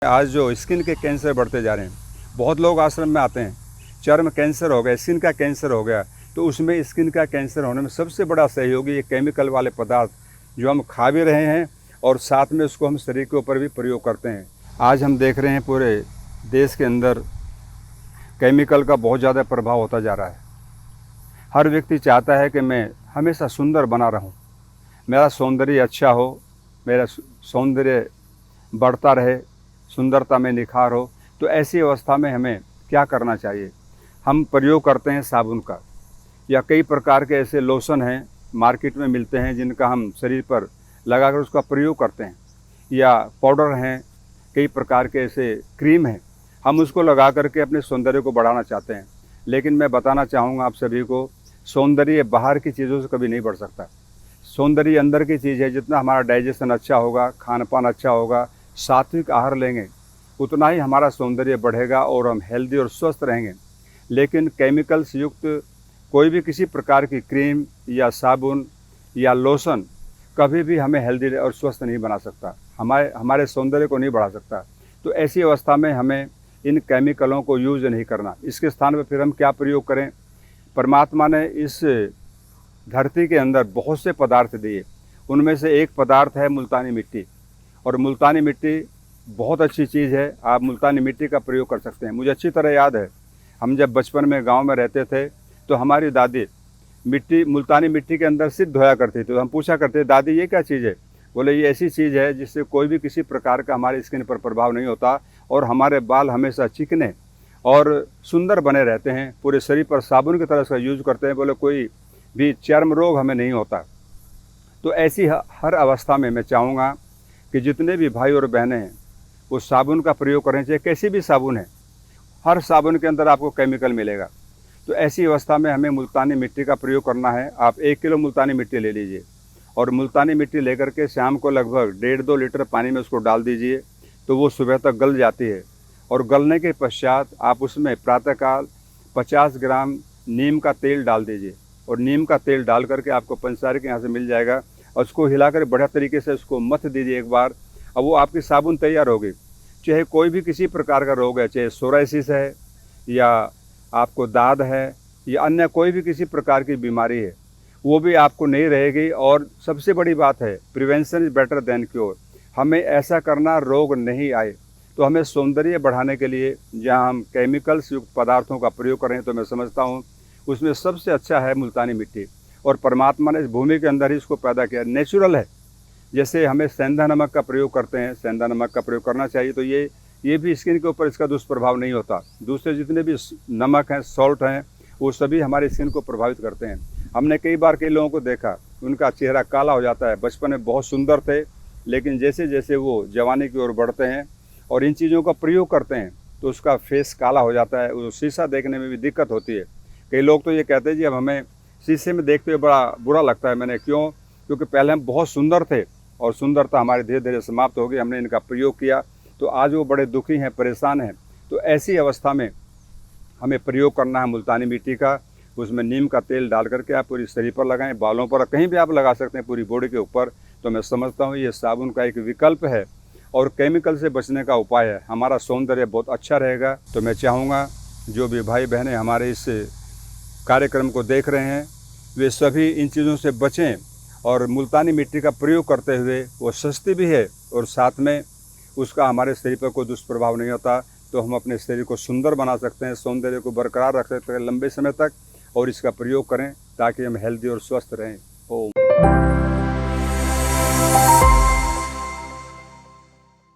आज जो स्किन के कैंसर बढ़ते जा रहे हैं, बहुत लोग आश्रम में आते हैं, चर्म कैंसर हो गया, स्किन का कैंसर हो गया, तो उसमें स्किन का कैंसर होने में सबसे बड़ा सहयोगी ये केमिकल वाले पदार्थ जो हम खा भी रहे हैं और साथ में उसको हम शरीर के ऊपर भी प्रयोग करते हैं। आज हम देख रहे हैं पूरे देश के अंदर केमिकल का बहुत ज़्यादा प्रभाव होता जा रहा है। हर व्यक्ति चाहता है कि मैं हमेशा सुंदर बना रहूं, मेरा सौंदर्य अच्छा हो, मेरा सौंदर्य बढ़ता रहे, सुंदरता में निखार हो। तो ऐसी अवस्था में हमें क्या करना चाहिए? हम प्रयोग करते हैं साबुन का, या कई प्रकार के ऐसे लोशन हैं मार्केट में मिलते हैं जिनका हम शरीर पर लगाकर उसका प्रयोग करते हैं, या पाउडर हैं, कई प्रकार के ऐसे क्रीम हैं, हम उसको लगा करके अपने सौंदर्य को बढ़ाना चाहते हैं। लेकिन मैं बताना चाहूँगा आप सभी को, सौंदर्य बाहर की चीज़ों से कभी नहीं बढ़ सकता। सौंदर्य अंदर की चीज़ है। जितना हमारा डाइजेशन अच्छा होगा, खान पान अच्छा होगा, सात्विक आहार लेंगे, उतना ही हमारा सौंदर्य बढ़ेगा और हम हेल्दी और स्वस्थ रहेंगे। लेकिन केमिकल्स युक्त कोई भी किसी प्रकार की क्रीम या साबुन या लोशन कभी भी हमें हेल्दी और स्वस्थ नहीं बना सकता, हमारे सौंदर्य को नहीं बढ़ा सकता। तो ऐसी अवस्था में हमें इन केमिकलों को यूज़ नहीं करना। इसके स्थान पर फिर हम क्या प्रयोग करें? परमात्मा ने इस धरती के अंदर बहुत से पदार्थ दिए, उनमें से एक पदार्थ है मुल्तानी मिट्टी। और मुल्तानी मिट्टी बहुत अच्छी चीज़ है, आप मुल्तानी मिट्टी का प्रयोग कर सकते हैं। मुझे अच्छी तरह याद है, हम जब बचपन में गांव में रहते थे तो हमारी दादी मुल्तानी मिट्टी के अंदर सिर धोया करती थी। तो हम पूछा करते, दादी ये क्या चीज़ है? बोले ये ऐसी चीज़ है जिससे कोई भी किसी प्रकार का हमारे स्किन पर प्रभाव नहीं होता और हमारे बाल हमेशा चिकने और सुंदर बने रहते हैं। पूरे शरीर पर साबुन की तरह इसका यूज़ करते हैं, बोले कोई भी चर्म रोग हमें नहीं होता। तो ऐसी हर अवस्था में मैं चाहूँगा कि जितने भी भाई और बहनें हैं वो साबुन का प्रयोग करें, चाहे कैसी भी साबुन है। हर साबुन के अंदर आपको केमिकल मिलेगा। तो ऐसी अवस्था में हमें मुल्तानी मिट्टी का प्रयोग करना है। आप 1 किलो मुल्तानी मिट्टी ले लीजिए और मुल्तानी मिट्टी लेकर के शाम को लगभग 1.5-2 लीटर पानी में उसको डाल दीजिए, तो वो सुबह तक गल जाती है। और गलने के पश्चात आप उसमें प्रातःकाल 50 ग्राम नीम का तेल डाल दीजिए, और नीम का तेल डाल करके आपको पंचसारी के यहाँ से मिल जाएगा, और उसको हिलाकर बढ़िया तरीके से उसको मथ दीजिए एक बार। अब वो आपकी साबुन तैयार होगी। चाहे कोई भी किसी प्रकार का रोग है, चाहे सोराइसिस है या आपको दाद है या अन्य कोई भी किसी प्रकार की बीमारी है, वो भी आपको नहीं रहेगी। और सबसे बड़ी बात है, prevention is better than cure. हमें ऐसा करना रोग नहीं आए। तो हमें सौंदर्य बढ़ाने के लिए जहाँ हम केमिकल्स युक्त पदार्थों का प्रयोग करें, तो मैं समझता हूँ उसमें सबसे अच्छा है मुल्तानी मिट्टी। और परमात्मा ने इस भूमि के अंदर ही इसको पैदा किया, नेचुरल है। जैसे हमें सेंधा नमक का प्रयोग करते हैं, सेंधा नमक का प्रयोग करना चाहिए, तो ये भी स्किन के ऊपर इसका दुष्प्रभाव नहीं होता। दूसरे जितने भी नमक हैं, सॉल्ट हैं, वो सभी हमारे स्किन को प्रभावित करते हैं। हमने कई बार कई लोगों को देखा, उनका चेहरा काला हो जाता है। बचपन में बहुत सुंदर थे, लेकिन जैसे जैसे वो जवानी की ओर बढ़ते हैं और इन चीज़ों का प्रयोग करते हैं तो उसका फेस काला हो जाता है, वो शीशा देखने में भी दिक्कत होती है। कई लोग तो ये कहते हैं जी अब हमें शीशे में देखते हुए बड़ा बुरा लगता है। मैंने क्यों? क्योंकि पहले हम बहुत सुंदर थे और सुंदरता हमारी धीरे धीरे समाप्त हो गई। हमने इनका प्रयोग किया तो आज वो बड़े दुखी हैं, परेशान हैं। तो ऐसी अवस्था में हमें प्रयोग करना है मुल्तानी मिट्टी का। उसमें नीम का तेल डाल करके आप पूरी शरीर पर लगाएं, बालों पर, कहीं भी आप लगा सकते हैं, पूरी बॉडी के ऊपर। तो मैं समझता हूँ ये साबुन का एक विकल्प है और केमिकल से बचने का उपाय है। हमारा सौंदर्य बहुत अच्छा रहेगा। तो मैं चाहूँगा जो भी भाई बहनें हमारे इस कार्यक्रम को देख रहे हैं, वे सभी इन चीज़ों से बचें और मुल्तानी मिट्टी का प्रयोग करते हुए, वो सस्ती भी है और साथ में उसका हमारे शरीर पर कोई दुष्प्रभाव नहीं होता। तो हम अपने शरीर को सुंदर बना सकते हैं, सौंदर्य को बरकरार रख सकते हैं लंबे समय तक, और इसका प्रयोग करें ताकि हम हेल्दी और स्वस्थ रहें। ओम।